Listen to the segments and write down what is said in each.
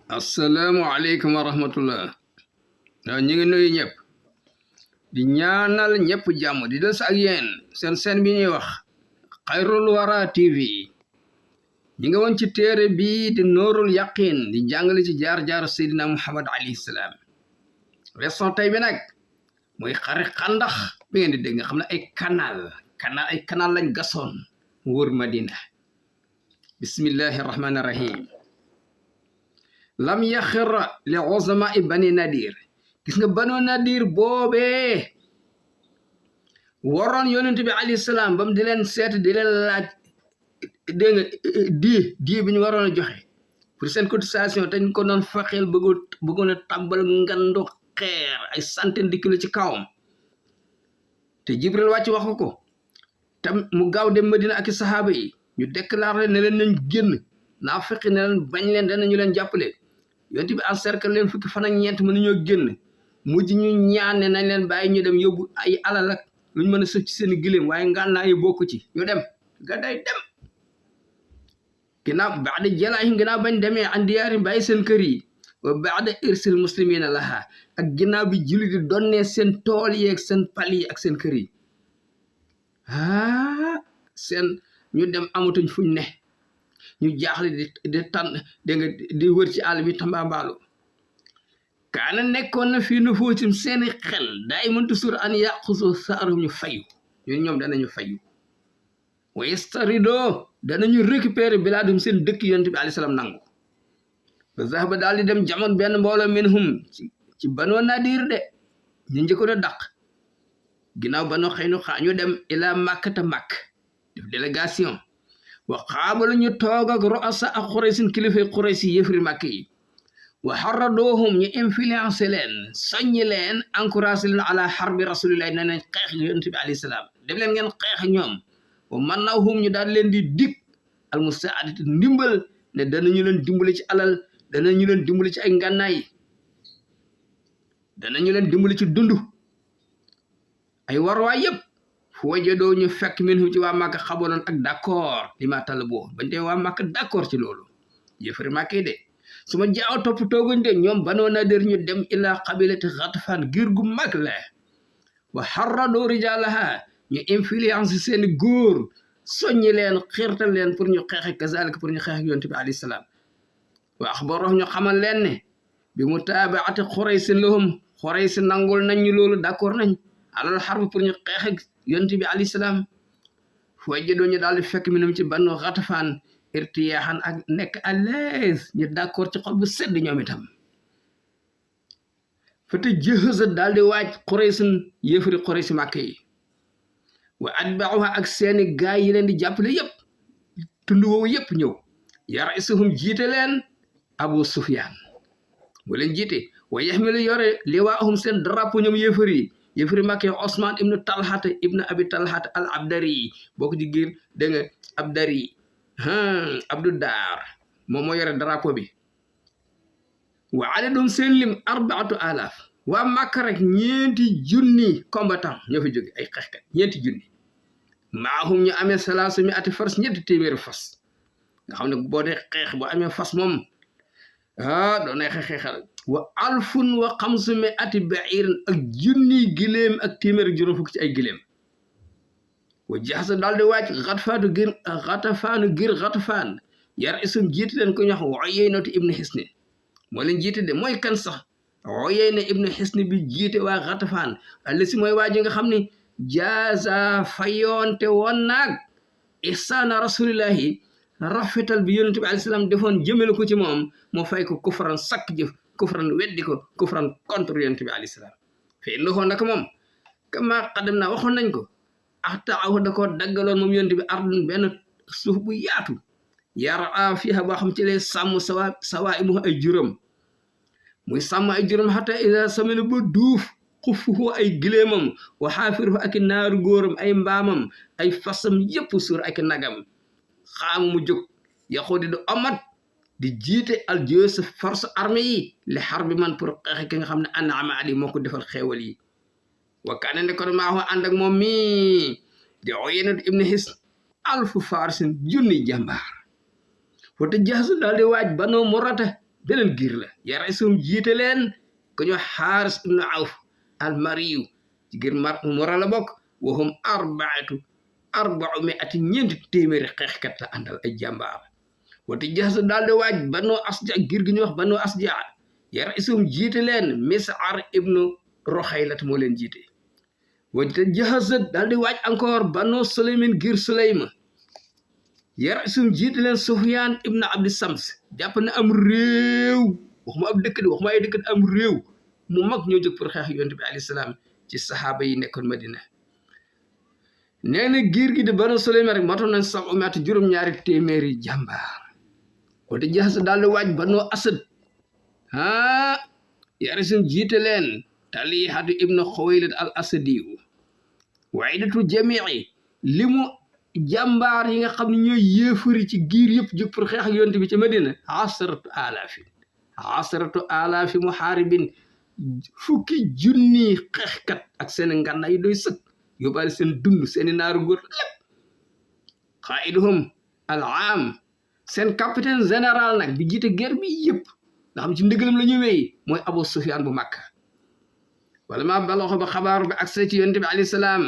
asalaamaaleykum wa rahmatullah waaw ñu ngi nuyu ñëpp di ñaanal ñëpp jàmm di des ak yéen seen bi ñuy wax xayrul wara TV ñi nga woon ci téere bii di noorul yaqin di jàngale ci jaar-jaar Seydina Muhammad alayhi salaam leçon tey bi nag mooy xare xandax bi ngeen di dégg nga xam ne ay canal lañ gasoon mu wër Madina bismillahi rahmani rahim lam yaxira li uzama bani nadir gis nga banu nadir boobee waroon yonent bi alayhi salaam ba mu di leen seet di leen laaj dégg nga di bi ñu waroon a joxe pour seen cotisation te ñu ko doon faxeel bëggoon a tàmbal ngandu xeer ay centaine de kilos ci kawam te Jibril wàcc wax ko tam mu gaaw dem Madina ak i saxaaba yi ñu déclaré ne leen nañ génn naa fekk ne leen bañ leen danañu leen jàppale yonent bi encercle leen fukki fan ak ñeent mënuñoo génn mujj ñu ñaan ne nañ leen bàyyi ñu dem yóbbu ay alal ak luñ mën a sëf ci seen giléem waaye ngànnaay yi bokku ci ñu dem gàddaay dem ginnaaw baada jalaahim ginnaaw bañ demee an diyaarim bàyyi seen kër yi wa baada irsil muslimina laha ak ginnaaw bi julli di donnee seen tool yi ak seen pal yi ak seen kër yi seen ñu dem amatuñ fuñ ne ñu jaaxle di tànn dégg nga di wër ci àll bi tambaambaalu kaana nekkoon na fii nu footim seeni xel daay mëntu sur an yaqusu saarum ñu fayu ñun ñoom danañu fayu wa yastarido danañu récupérer bilaadum seen dëkk yonent bi alayhi salaam nangu ba zahaba daal di dem jamoon benn mbooloo minhum ci Banu Nadir de ñu njëkkoon a dàq ginnaaw Banu Qaynuqa ñu dem ila Makkata Makk def délégation wa xaabalu ñu toog ak ru'asa ak Quraysin kilifay Quraysi yëfri Makk yi wa xarradoohum ñu influencé leen soññi leen encouragé leen ala xarbi rasulillahi ne nañ xeex yonent bi alayhi salaam dem leen ngeen xeex ñoom wa mannawhum ñu daal leen di dig al musaadati ndimbal ne danañu leen dimbali ci alal danañu leen dimbali ci ay ngànnaay danañu leen dimbali ci dund ay warwaay yëpp fu wajadoo ñu fekk minhum ci waa Màkka xaboloon ak d'accord li ma tàll boo bañ demee waa Màkka d'accord ci loolu yëfari Màkka yi de su ma jaaw topp tooguñ de ñoom Banu Nadir ñu dem ila qabilati Ghatafan giir gu mag la wa harrado rijalaha ñu influence seeni góor soññi leen xiirtal leen pour ñu xeexe kazalika pour ñu xeexe yonent bi alayhi salaam wa axbarohum ñu xamal leen ne bi mutaabaati Quraysin lahum Quraysi nangul nañ ñu loolu d'accord nañ alal xarb pour ñu xeexe yonent bi alayhi salaam fu wajjadoo ñu daal di fekk minum ci Banu Ghatafan irtiyaaxan ak nekk à l'aise ñu d'accord ci xol bu sedd ñoom itam fata jëhësa daal di waaj Quraysin yëfari Quraysi Màkka yi wa atba'uha ak seeni gaay yi leen di jàppale yëpp tund woowu yëpp ñëw yara'isuhum jiite leen Abu Sufyaan bu leen jiite wa yaxmilu yore liwaahum seen drapeau ñoom yëfari Màkka yi Osman ibnu Talhata ibnu Abi Talhata al Abdari bokk ci giir dégg nga Abdari Abdu Daar moom moo yore drapeau bi wa adadum seen lim 4000 waa Makka rek 2,000 combattant ñoo fi jóge ay xeexkat 2,000 maahum ñu amee 300 fas 200 fas nga xam ne boo dee xeex boo amee fas moom doon nay xeexal wa 1500 ba'irin ak 1,000 giléem ak 1,000 ci ay giléem wa jaxasa daal di wàcc Ghatafaan yar isum jiite leen ko ñu wax Uyaynatu ibnu Hisn moo leen jiite de mooy kan sax Uyayna ibnu Hisn bi jiite waa Ghatafaan allasi mooy waa ji nga xam ne jaaza fayoonte woon naag ihsaana rasulillahi rafetal bi yonent bi alayhi salaam defoon jëmale ko ci moom moo fay ko kufran sakk jëf kufran weddi ko kufran contre yonent bi alayhi salaam fe innahu naka moom kama qaddam naa waxoon nañ ko axtaahu da koo daggaloon moom yonent bi ardun benn suuf bu yaatu yara fiha boo xam ci lay sàmm sawaa imu ay juróom muy sàmm ay juróom xata ida samina ba duuf xufuhu ay giléemam wa xaafiruhu ak naaru góoram ay mbaamam ay fasam yëpp suur ak nagam xaama mu jóg yaxudi di omat di jiite al jeysh force armée yi li xar bi man pour xeexe ki nga xam ne an'ama ali moo ko defal xeewal yi wa kaane ne kon maa ànd ak moom mi di Uyaynatu ibnu Hisn alfu farisin 1,000 jàmbaar fota jaxsu daal di waaj Banu Murrata beneen giir la yarisuhum jiite leen ko ñu Xaaris ibnu Awf almariyu ci giir Murra la bokk wahum arba'u mi'ati ñeenti téeméeri xeexkat la àndal ay jàmbaar wati jaxasa daal di waaj Banu Asja giir gi ñu wax Banu Asja yarisuhum jiite leen Mis'ar ibnu Ruxaylat moo leen jiite wati jaxasa daal di waaj encore Banu Sulaymin giir Sulayma yarisuhum jiite leen Sufyaan ibnu Abdi Sams jàpp na am réew waxuma ab dëkk de waxuma ay dëkk am réew mu mag ñoo jóg pour xeex yonent bi alayhi salaam ci saxaaba yi nekkoon Madina nee na giir gi di Banu Sulayma rek matoon nañ sax umaat juróom-ñaari téeméeri jàmbaar wati jaxasa daal di waaj Banu Asad yarisuhum jiite leen Talihatu ibnu Xuwaylid al Asadiyu waidatu jamii limu jàmbaar yi nga xam ne ñooy yéefari ci giir yëpp jóg pour xeex ak yonent bi ci Madina 10,000 muhaaribin fukki junni xeexkat ak seen ngànnaay yi doy sëkk yóbbaale seen dund seeni naaru góor lépp xaiduhum al aam seen capitaine général nag bi jiite guerre bi yëpp nga xam ci ndigalam la ñu wéy mooy Abu Sufyaan bu Makka wala ma baloxo ba xabaaru bi accès ci yonent bi alayhi salaam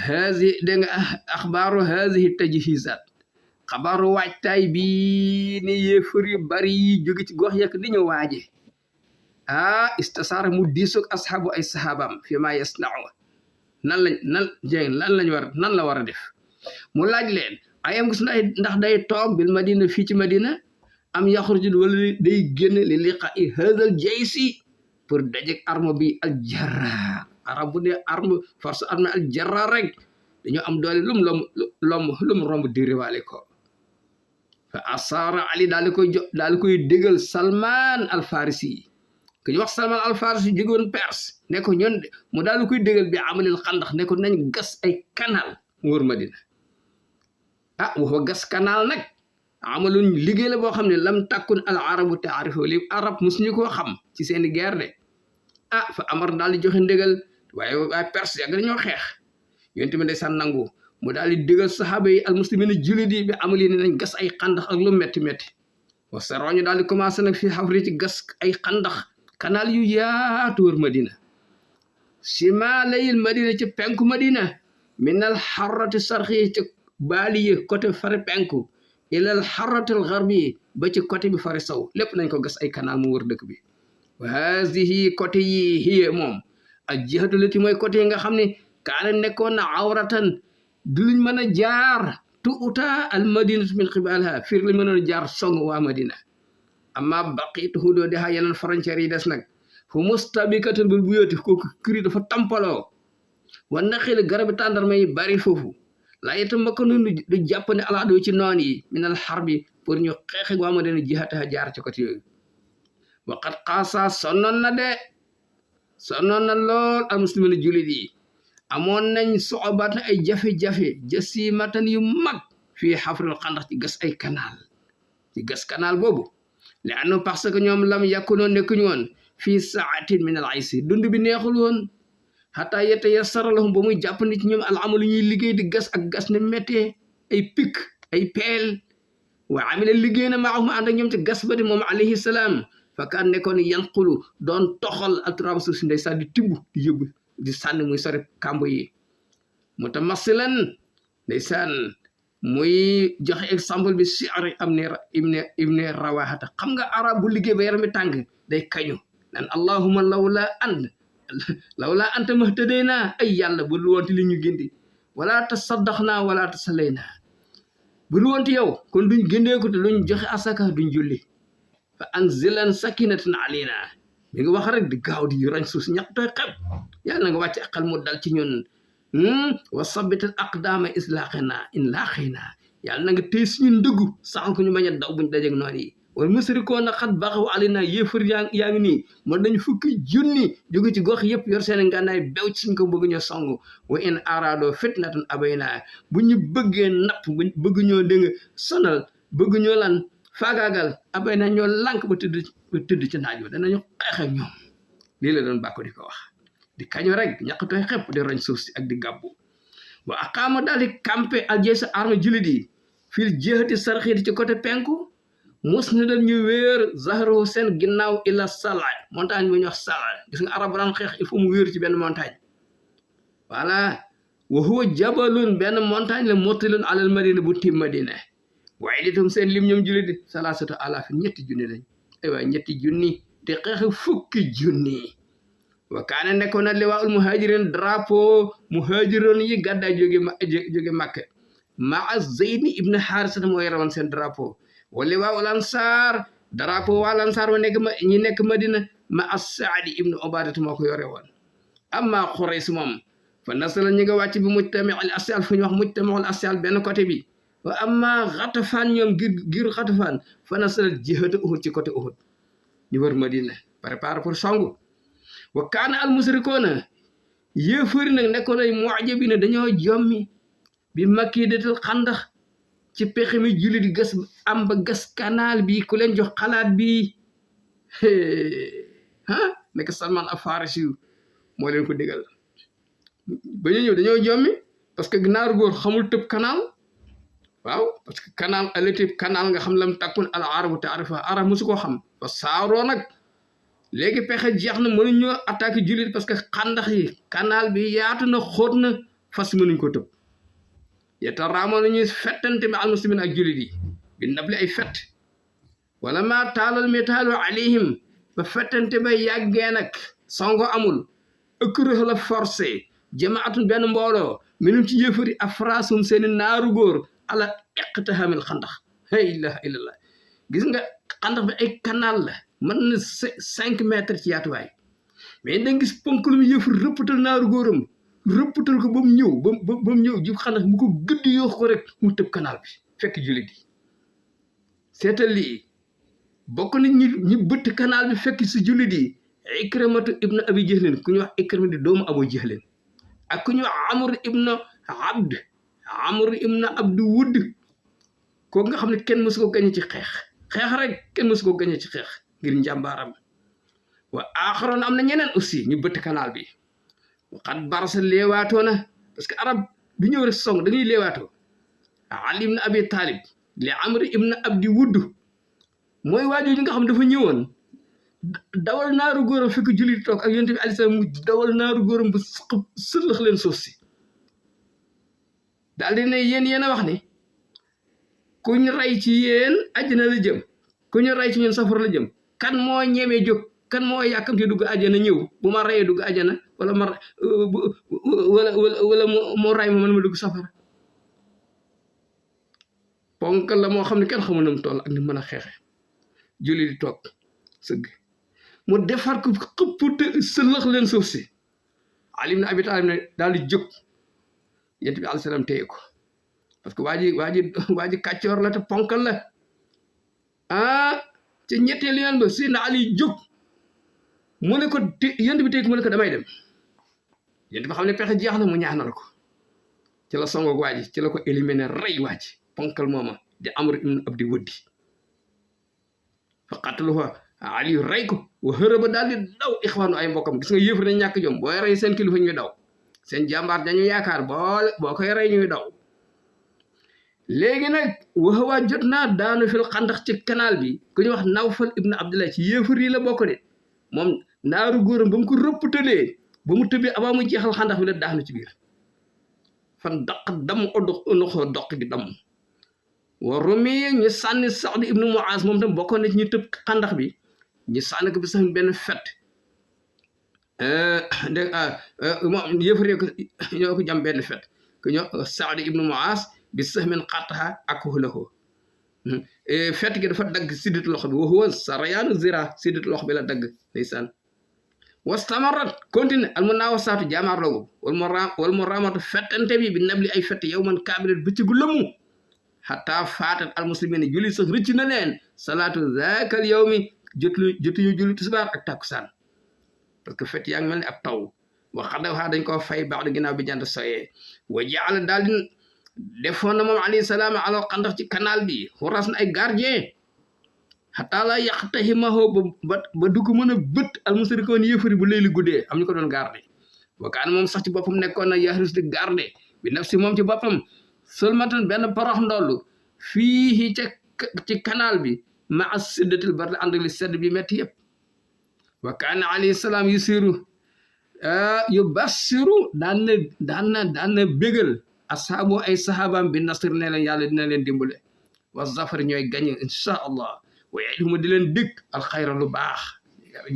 haasi dégg nga axbaaru haasihi tajhizaat xabaaru waajtaay bi ne yéefar yu bari yi jóge ci gox yekk di ñu waaje istasaara mu diisoog asxaabu ay saxaabaam fi ma yasnau nan la war a def mu laaj leen ayam gis ndax day toog bil Madina fii ci Madina am yaxruju wala day génn li liqaa'i haazal jaysi pour dajeg arme bi al jarraar arab bu ne arme force armée al jarraar rek dañoo am doole lum romb diriwaale ko fa asara ali daal di koy dégal Salman al Farisi ku ñu wax Salman al Farisi jógoon Perse ne ko ñoon mu daal di koy dégal bi amalil xandax ne ko nañ gas ay canal mu wër Madina waxwa gas canal nag amaluñ liggéey la boo xam ne lam takkun al arabu taarifu li arab musuñu koo xam ci seeni guerre de fa amar daal di joxe ndégal waaye Perse yàgg dañoo xeex yonent bi ndeysaan nangu mu daal di dégal saxaaba yi al muslimin jullit yi bi amali ne nañ gas ay xandax ak lu metti wa saroñu daal di commencé nag fii xafri ci gas ay xandax canal yu yaatu wër Madina shimalayil Madina ci penku Madina minal xarrati sarxi ci baaliye côté fari penku ilal xarratil garbi ba ci côté bi fari saw lépp nañ ko gas ay canal mu wër dëkk bi wa hazihi côté yi hiye moom ak jihatu lati mooy côté yi nga xam ne kaana nekkoon na awratan du luñ mën a jaar tuuta al madinatu min qibalha fiir lañ mënoon jaar song waa Madina amma baqitu hudoo dexa yeneen frontières yi des nag fu mustabikatan bil buyooti kooku kuri dafa tampaloo wa naxil garabi tàndarma yi bari foofu laa yeta makkanu du jàpp ne alaadoo ci noon yi minal xarbi pour ñu xeex ak waa Madina jihataha jaar ci côté yooyu waqat xaasa sonnoon na lool al muslimin jullit yi amoon nañ soxobaat na ay jafe-jafe jasimatan yu mag fii xafril xandax ci gas canal boobu li anno parce que ñoom lam yàkkunoon nekkuñu woon fii saatin min al aysi dund bi neexul woon xataa yette yassara lahum ba muy jàpp ni ci ñoom al amalu ñuy liggéey di gas ak gas ne méttee ay pik ay peel wa amila liggéey na maahum ànd ak ñoom ci gas ba di moom alayhi salaam fakaan nekkoon yanqulu doon toxal alturaba suuf si ndeysaan di tibb di yóbbu di sànni muy sori kàmb yi mutamassilan ndeysaan muy joxe exemple bi si'ri ibne rawaxata xam nga arab bu liggéey ba yaram mi tàng day kañu naan allahumma lawla anta mahtadayna ay yàlla bu dul woonte li ñu gindi wala tasaddaxna wala tasallayna bu dul woonte yow kon duñ géndeeku te duñ joxe asaka duñ julli fa anzilan sakinatan alayna mi nga wax rek di gaaw di rañ suuf si ñaq tooy xeb yàlla na nga wàcce aqal mu dal ci ñun wa sabbital aqdama islaqina in laqina yàlla na nga téy suñu ndëggu saxal ko ñu bañ a daw buñ dajeeg noonu yi wala musrikoona xat baxaw alayna yéefar yaa ngi nii man dañu fukki junni jóge ci gox yëpp yor seen ngànnaay bew ci suñ ko bëgg ñoo song wa in arado fitnatan abayna bu ñu bëggee napp bëgg ñoo dégg nga sonal bëgg ñoo lan faagaagal abayna ñoo lànk ba tëdd ci naaj wa danañu xeex ak ñoom lii la doon bàkko di ko wax di kaño rek ñaqatoy xepp di roñ suuf si ak di gàbbu wa aqaama daal di campé al jeesa arme julit yi fil jeexati sarxiiti ci côté penku mus na leen ñu wéer zahru seen ginnaaw ila sala montagne bu ñuy wax sala gis nga arab daan xeex il faut mu wéer ci benn montagne voilà wa huwa jabalun benn montagne la mottalun alal madina bu tim madina waaye litum seen lim ñoom jullit di salaasatu alaaf ñetti junni lañ ay waay ñetti junni te xeex fukki junni wa kaana nekkoon na liwaa'ul muhajirin drapeau muhajiroon yi gàddaay jóge Makka maa Zayd ibn Haarisa moo yore woon seen drapeau wa liwaa'ul ansaar drapeau waa ansaar wa ñi nekk Madina ma Saad ibn Ubaadata moo ko yore woon amma Quraysh moom fa nasala ñi nga wàcc bi mujtami'ul asyal fu ñu wax mujtami'ul asyal benn côté bi wa amma Ghatafaan ñoom giru Ghatafaan fa nasala jihatu Uhud ci côté Uhud ñu wër Madina préparé pour songu wa kaana al musrikoona yéefari nag nekkoon ay mu'jabina dañoo jommi bi makiidatul xandax ci pexe mi jullit gas am ba gas canal bi ku leen jox xalaat bi nekk Salman al-Farisi moo leen ko digal ba ñu ñëw dañoo jommi parce que naaru góor xamul tëb canal waaw parce que canal alatif canal nga xam lam takkun al arabu taarifa arab musu koo xam ba saaroo nag léegi pexe jeex na mënuñ ñoo attaqué jullit parce que xandax yi canal bi yaatu na xóot na fas mënuñ ko tëb yeta raamoo nañuy fettante bi al muslimin ak jullit yi bi nabli ay fett wala ma taalal metaalu alayhim ba fettante ba yàggee nag songo amul ëkkërëx la forcé jamaatun benn mbooloo minum ci yëfari afrasum seeni naaru góor ala iqtihamil xandax la ilaha illallah gis nga xandax bi ay canal la mën na 5 mètres ci yaatuwaay mais da nga gis ponk lu mu yëfar rëppatal naaru góoram rëppatal ko ba mu ñëw ba mu ñëw jub xandax mu ko gëdd yoox ko rek mu tëb canal bi fekk jullit yi seetal lii bokk nit ñi bëtt canal bi fekk si jullit yi Ikrimatu ibnu Abi Jahlin ku ñu wax Ikrimatu di doomu Abu Jahlin ak ku ñu wax Amr ibnu Abd Wudd kooku nga xam ne kenn mësu ko gañe ci xeex rek kenn mësu ko gañe ci xeex ngir njàmbaaram wa aaxaroon am na ñeneen aussi ñu bëtt canal bi waxat barasa leewaatoo na parce que arab du ñëw rek song da ngay leewaatoo Ali ibn Abi Talib li Amr ibn Abdi Wudd mooy waajoo ñi nga xam dafa ñëwoon dawal naaru góoram fekk jullit toog ak yonent bi alayhi salaam mu dawal naaru góoram ba sëllax leen suuf si daal di ne yéen a wax ne kuñ rey ci yéen àjjana la jëm ku ñu rey ci ñun safara la jëm kan moo ñemee jóg kan moo yàkkamti dugg àjjana ñëw bu ma reyee dugg àjjana wala moo ray ma man ma dugg safara ponk la moo xam ne kenn xamul na mu toll ak ni mën a xeexe julli di toog sëgg mu defar ko xëpp sëllax leen suuf si Ali ibn Abi Talib ne daal di jóg yonent bi alayhi salaam téye ko parce que waa ji kàccoor la te ponkal la ci ñetteelu yoon ba Seydina Ali jóg mu ne ko yonent bi téye ko mu ne ko damay dem yonent bi xam ne pexe jeex na mu ñaanal ko ci la songoog waa ji ci la ko éliminé rey waa ji ponkal mooma di Amr ibn Abdi Wuddi fa qataluhu Ali rey ko wa hërëba daal di daw ixwaanu ay mbokkam gis nga yëf nañ ñàkk jom booy rey seen kilifa ñuy daw seen jàmbaar dañu yaakaar boo koy rey ñuy daw léegi nag waxawaa jot naa daanu fil xandax ci canal bi ku ñu wax Nawfal ibn Abdullah ci yéefar yi la bokk de moom naaru góoram ba mu ko rëpptalee ba mu tëbee avant mu jeexal xandax bi la daanu ci biir fan daq dam onoxoo doq gi dam wa rumi ñu sànni Saad ibnu Muaz moom tam bokkoon na ci ñu tëb xandax bi ñu sànni ko bi sax benn fet moom yëfaree ko ñoo ko jam benn fet ku ñoo Saad ibnu Muaz bi sax min xattaha ak xulahu fet gi dafa dagg sidditu loxo bi wa huwa sarayaanu zira sidditu loxo bi la dagg ndeysaan wastamarat continue al munaawasaatu jaamaar loogu wal mu ramatu fettante bi bi nabli ay fett yow man kaabilat bëccëgu lëmu xataa faatat al muslimin julli sax rëcc na leen salaatu zaakal yawmi jotuñu julli tisbaar ak takkusaan parce que fett yaa ngi mel ni ab taw wa xadaw dañ koo fay baax da ginnaaw bi jant soyee wa jaala daal di defoon na moom alayhi salaam alors xandax ci canal bi xuras na ay gardien xataa la yaqtahimahu ba du ko mën a bët al musrikoon yëfari bu léegi guddee am ñu ko doon garde wakaan moom sax ci boppam nekkoon na yahrus di garde bi naf si moom ci boppam seulement benn parox ndollu fii ci canal bi maa siddatil bardi ànd ak li sedd bi metti yëpp wa kaana alayhi salaam yusiru yubassiru daan na bégal asaabu ay sahabaam bi nasr ne leen yàlla dina leen dimbale wa zafar ñooy gañe insha allah wa yaiduma di leen dëkk alxayra lu baax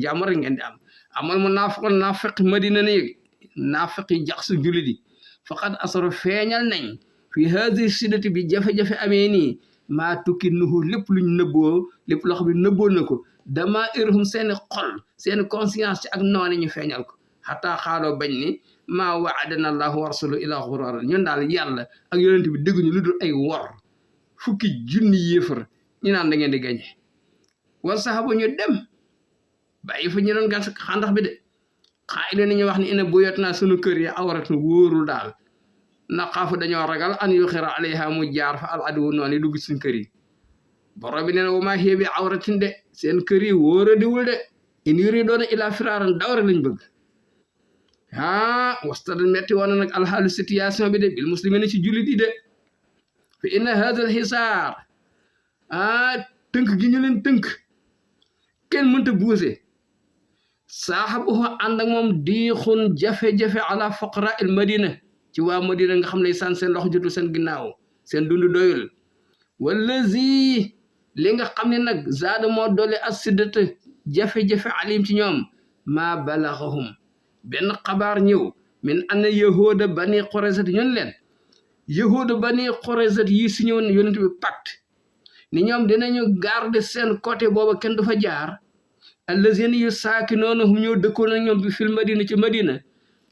jàmm rek ngeen di am amal mu naafiq madina ne naafiq yi jax su jullit yi faqad asaru feeñal nañ fi hadi siddati bi jafe-jafe amee nii maa tukki nuhu lépp luñ nëbboo lépp loo xam ne nëbboo na ko dama irhum seeni xol seeni conscience ci ak noone ñu feeñal ko xataa xaaloo bañ ni maa waadana allahu wa rasulu ila xurara ñun daal yàlla ak yonent bi dégguñu lu dul ay wor fukki junni yéefar ñu naan da ngeen di gañe war saxaba ñu dem bàyyi fa ñu doon gas xandax bi de xaay leen ñu wax ni ina buyot naa sunu kër yi awratu wóorul daal na xaafu dañoo ragal an yu xira alayha mu jaar fa al aduwu noonu dugg suñ kër yi borom bi nee na wama hiya bi awratin de seen kër yi wóoradiwul de in yuridoona ila firaaran dawra lañ bëgg wastad metti woon nag alxaalu situation bi de bil muslimina ci jullit yi de fa inna hada al xisaar tënk gi ñu leen tënk kenn mënta buuse saaxabuhu ànd ak moom diixun jafe-jafe ala fuqara il madina ci waa madina nga xam ne san seen loxo jotul seen ginnaaw seen dund doyul wallazi li nga xam ne nag zaada moo doole as-siddata jafe-jafe alim ci ñoom maa balaxahum benn xabaar ñëw min anna yahuda bani Qurayza ñun leen yahuda bani Qurayza yi si ñëwoon yonent bi pacte ni ñoom dinañu garder seen côté booba kenn du fa jaar allazina yu saakinoona hum ñoo dëkkoon ak ñoom bi fil madina ci madina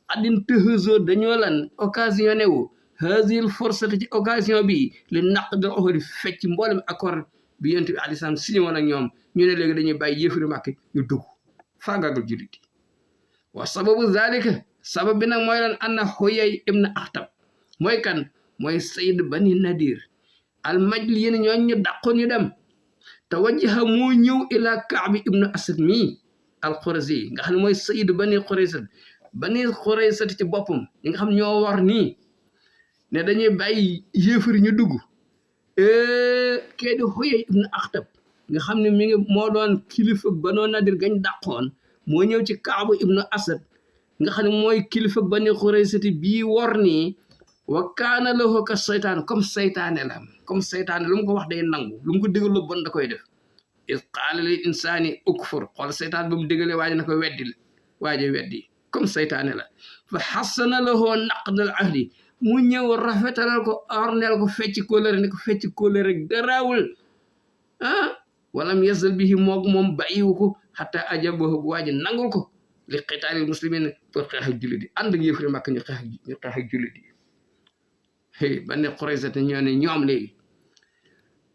addin tëhësoo dañoo lan occasionné wu hasil forsati ci occasion bi li naq dal oxodi fecc mboolem accord bi yonent bi alayhi salaam signé woon ak ñoom ñu ne léegi dañuy bàyyi yëfiri Màkka ñu dugg faagaagal jullit yi wa sababu zalika sabab bi nag mooy lan anna Huyay ibn Akhtab mooy kan mooy Sayd bani Nadir al majli yéen ñooñ ñu dàqoon ñu dem tawajjaha moo ñëw ila Ka'b ibn Asad mi al Qurazi nga xam ne mooy Sayd bani Qurayza ci boppam ñi nga xam ñoo war nii ne dañuy bàyyi yéefari ñu dugg kee di Huyay ibn Akhtab nga xam ne mi ngi moo doon kilifa Banu Nadir gañ dàqoon moo ñëw ci Kaabu ibnu Asad nga xam ne mooy kilifa Bani Qurayza bii wor nii wa kaana lahu ka seytaan comme seytaane la comme seytaane lu mu ko wax day nangu lu mu ko digal lu bon da koy def is qaala lil insaani ukfur xool seytaan ba mu digalee waaje na ko weddi comme seytaane la fa xassana lahu naqdal ahdi mu ñëw rafetalal ko orneel ko fecc kóllëre ne ko fecc kóllëre daraawul walam yazal bihi moom bàyyiwu ko xataa ajabahu bu waaji nangul ko li qitaalil muslimin pour xeex ak jullit yi ànd ak yëfri Màkka ñu xeex ak jullit yi Bani Qurayza te ñoo ne ñoom léegi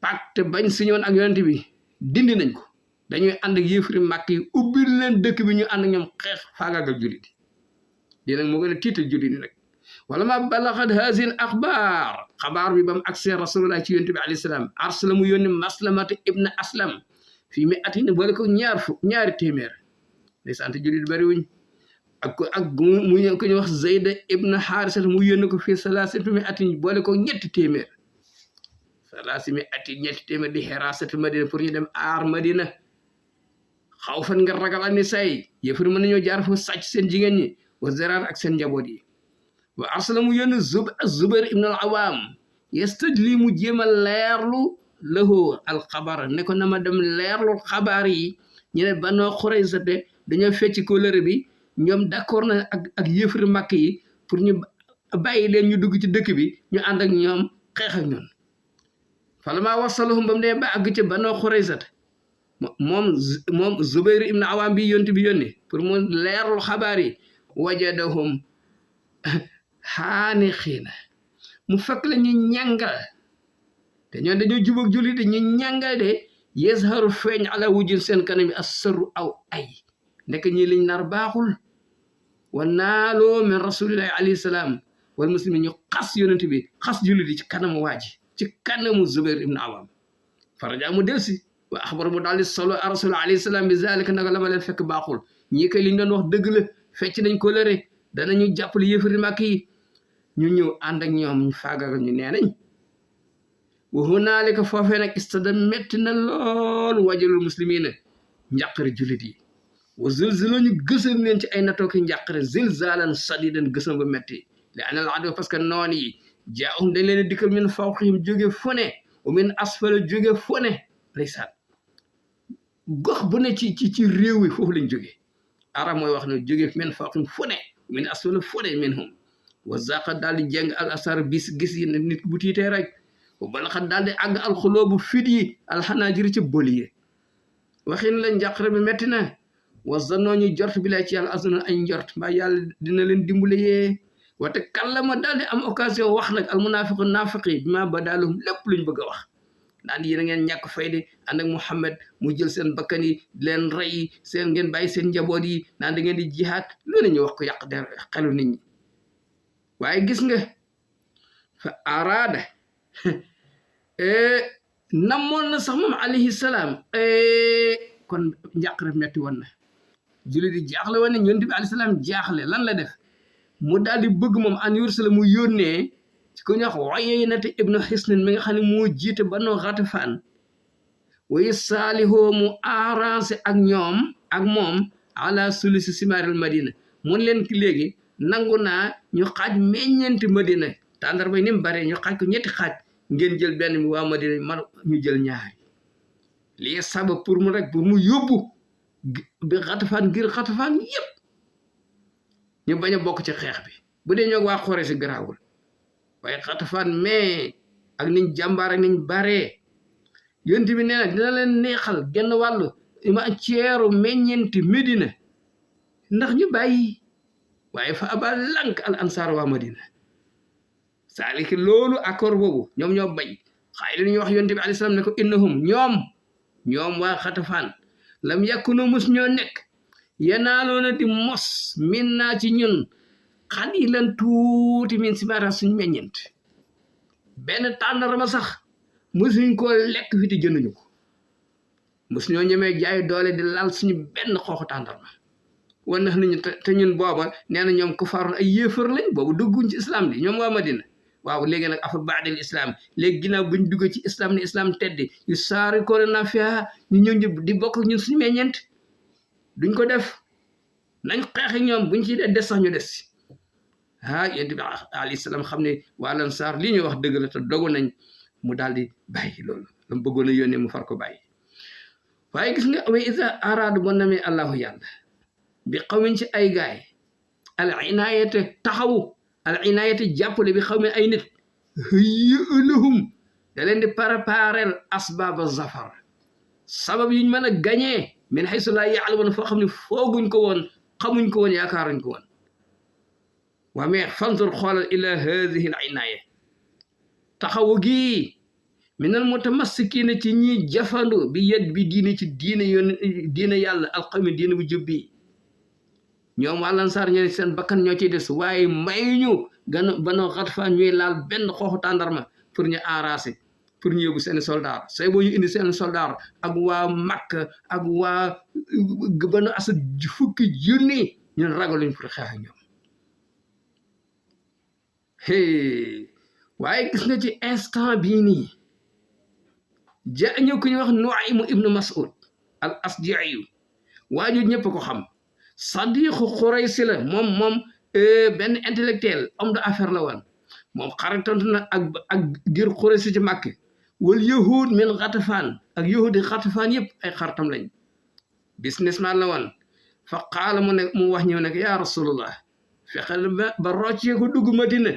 pacte bañ si ñoon ak yonent bi dindi nañ ko dañuy ànd ak yëfri Màkka yi ubbil leen dëkk bi ñu ànd ak ñoom xeex faagaagal jullit yi nag moo gën a tiital jullit yi nag wala ma balaxat hasil axbaar xabaar bi ba mu agsee rasulullah ci yonent bi alayhi salaam arsala mu yónni Maslamata ibn Aslam fii mi ati ne boole ko ñaari téeméer day sant jullit bari wuñ ak mu ñëw ko ñu wax Zayda ibn Haarisa mu yónni ko fii salaasati mi ati boole ko ñetti téeméer ñetti téeméer di xiraasati Madina pour ñu dem aar Madina xaw fan nga ragal ak ni say yëfër mën nañoo jaar foofu sàcc seen jigéen ñi wa zaraar ak seen njaboot yi wa arsala mu yónni Zubayr ibn al-Awaam yastajli mu jéem a leerlu lahu alxabar ne ko na ma dem leerlu xabaar yi ñu ne Banu Qurayza de dañoo fecc kóllëre bi ñoom d'accord na ak yëfari Màkka yi pour ñu bàyyi leen ñu dugg ci dëkk bi ñu ànd ak ñoom xeex ak ñun falammaa wasalahum ba mu dee ba àgg ci Banu Qurayza moom Zubayr ibn Awaam bi yónni pour mu leerlu xabaar yi wajadahum xaaniqiina mu fekk la ñu ñàngal te ñoo dañoo jubóog jullit ñu ñàngal de yazharu feeñ ala wujin seen kanam yi assaru aw ay ndek ñi liñ nar baaxul wa naaloo min rasulillahi alayhi salaam wal muslimin ñu xas yonent bi xas jullit yi ci kanamu waaji ci kanamu Zubayr ibn Awaam faraja mu delsi wa axbar mu daal di solo rasul alayhi salaam bi zalika naka la ma leen fekk baaxul ñii kay liñ doon wax dëgg la fecc nañ ko lëre danañu jàppale yëfari Màkka yi ñu ñëw ànd ak ñoom ñu faagagal ñu nee nañ wa hunaalika foofee nag istada metti na lool wajalul muslimina njàqare jullit yi wa zilzilo ñu gësam leen ci ay natooki njàqare zilzalan sadidan gësam ba metti li anal adu parce que noon yi jaahum dañ leen dikkal min fawqihim jóge fu ne wa min asfala jóge fu ne ndeysaan gox bu ne ci réew yi foofu lañ jóge arab mooy wax ne jóge min fawqihim fu ne min asfala fu ne minhum wa zaqa daal di jeng al asar bis gis yi ne nit bu tiitee rek wa balaxat daal di àgg alxuloobu fit yi alxanaajiri ci bëli yi waxin la njàqare bi metti na wa zannoo ñu jort bi lay ci yàlla asuna ay njort mbaa yàlla dina leen dimbale yee wate kàllama daal di am occasion wax nag al munafiqu nafiqi bi ma ba daalum lépp luñ bëgg a wax naan yéen a ngeen ñàkk fayde ànd ak Muhammad mu jël seen bakkan yi leen rey seen ngeen bàyyi seen njaboot yi naan da ngeen di jihaad loolu ñu wax ko yàq der xelu nit ñi waaye gis nga fa araada namoon na sax moom alayhi salaam kon njàqare metti woon na jullit di jaaxle woon ne yonent bi alayhi salaam jaaxle lan la def mu daal di bëgg moom an yursala mu yónnee ci ko ñu wax Uyayna ibnu Hisn mi nga xam ne moo jiite Banu Ghatafaan way saalihoo mu arrangé ak ñoom ak moom ala sulusi simaaril madina mun leen ki léegi nangu naa ñu xaaj meññeenti madina tàndarma ni mu bare ñu xaaj ko ñetti xaaj ngeen jël benn bi waa madina man ñu jël ñaari lii sabab pour mu rek pour mu yóbbu bi Ghatafaan ngir Ghatafaan yépp ñu bañ a bokk ci xeex bi bu dee ñoo waa Quraysh si garaawul waaye Ghatafaan mais ak niñ jàmbaar ak niñ baree yonent bi nee na dina leen neexal genn wàllu ma ceeru meññeenti Medina ndax ñu bàyyi waaye fa aba lank al ansaar waa Madina saaliki loolu accord boobu ñoom ñoo bañ xaay li ñuy wax yonent bi alayhi salaam ne ko innahum ñoom waa Ghatafaan lam yakunu mus ñoo nekk yanaaloona di mos min naa ci ñun xalilan tuuti min simaara suñ meññent benn tàndarma sax mosuñ koo lekk fi te jënduñu ko mos ñoo ñemee jaay doole di laal suñu benn xooxu tàndarma wan nax nañu te ñun booba nee na ñoom ku faroon ay yéefar lañ boobu dugguñ ci islam di ñoom waa Madina waaw léegi nag afa baadil islam léegi ginnaaw buñ dugg ci islam ne islam teddi yu saari koore na fiha ñu ñëw di bokk ñun suñu meññent duñ ko def nañ xeexi ñoom buñ ci des sax ñu des yonent bi alayhi salaam xam ne waa Ansaar lii ñuy wax dëgg la te dogu nañ mu daal di bàyyi loolu lam bëggoon a yónnee mu far ko bàyyi waaye gis nga wa iza araadu boo namee allahu yàlla bi xawmin ci ay gaay al inaayate taxawu al inaayate jàppale bi xaw mi ay nit lahum da leen di préparel asbaaba zafar sabab yuñ mën a gañee min haysu laa ya'lamuun foo xam ne fooguñ ko woon xamuñ ko woon yaakaaruñ ko woon waa mais fanzur xoolal ila hadihi al inaaya taxawu gi minal mutamassikiina ci ñi jafandu bi yet bi diine ci diine yàlla alqawmi diine bu jub bi ñoom waa Ansaar ñoo seen bakkan ñoo ciy des waaye mayuñu Banu Ghatafaan ñuy laal benn xooxu tàndarma pour ñu enracer pour ñu yóbbu seen soldaar say boo ñu indi seen soldaar ak waa Makka ak waa Banu Asad fukki junni ñun ragaluñ pour xeex ak ñoom waaye gis nga ci instant bii nii ja ñëw ku ñu wax Nuaym ibnu Mas'ud al Asja'i waaju ñëpp ko xam sadiqu Quraysh la moom benn intellectuel homme d'affaires la woon moom xaritantu na ak ngir Quraysh ci Makka wal yahud min Ghatafaan ak yahudi Ghatafaan yëpp ay xaritam lañ businessman la woon fa qaala mu wax ñëw ne ko yaa rasulullah fexeel ba roccee ko dugg Madina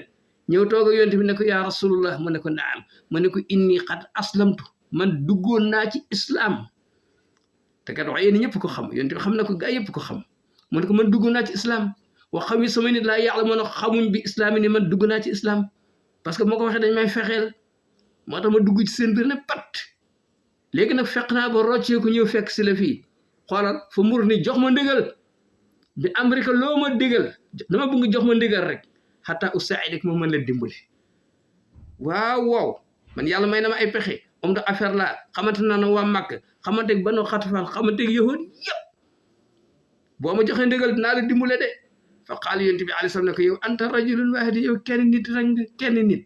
ñëw toog yonent bi ne ko yaa rasulullah mu ne ko naam mu ne ko inni qad aslamtu man duggoon naa ci islam te kat wax yéen ñëpp ko xam yonent bi xam na ko gaa yëpp ko xam mu ne ko man duggoon naa ci islam wax xam yi sama nit laa yàlla mën a xamuñ bi islam yi ni man dugg naa ci islam parce que moo ko waxee dañ may fexeel moo tax ma dugg ci seen biir ne pat léegi nag fekk naa ba roccee ko ñëw fekk si la fii xoolal fa mur ni jox ma ndigal bi Amérique loo ma digal dama bëgg jox ma ndigal rek xataa usaa'idak ma mën la dimbali waaw man yàlla may na ma ay pexe homme d'affaires la xamante naa ne waa Makka xamante ak Banu Ghatafaan xamante ak yahud yëpp boo ma joxee ndigal dinaa la dimbale de fa qaala yonent bi alayhi salaam ne ko yow anta rajulun waahid yow kenn nit rek nga kenn nit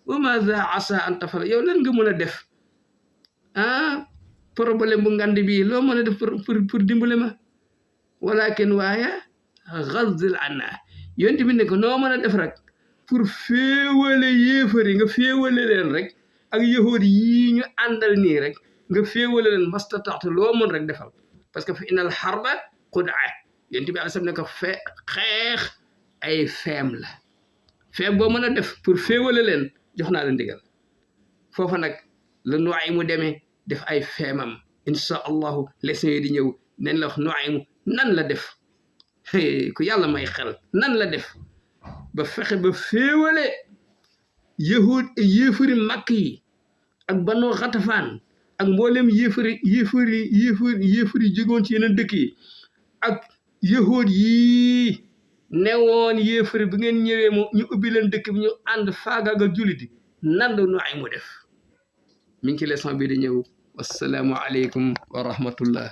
wa maza asa an tafal yow lan nga mën a def problème bu ngand bi loo mën a def pour dimbale ma walakin waaye xazdil anna yonent bi ne ko noo mën a def rek pour féewale yéefari nga féewale leen rek ak yahuud yii ñu àndal nii rek nga féewale leen mastataxte loo mën rek defal parce que fa inal xarba xudaa yonent bi alayhi salaam ne ko xeex ay feem la feem boo mën a def pour féewale leen jox naa la ndigal foofa nag la Nuaymu demee def ay feemam insha allahu leçon yi di ñëw nen la wax Nuaymu nan la def ku yàlla may xel nan la def ba fexe ba féewale yéefari màkk yi ak Banu Xatafaan ak mboolem yéefari jógoon ci yeneen dëkk yi ak yahuud yi newoon yéefari bi ngeen ñëwee mu ñu ubbi leen dëkk bi ñu ànd faagaagal jullit yi nan la Nuaymu def mi ngi ci leçon bi di ñëw wassalaamu aleykum wa rahmatullah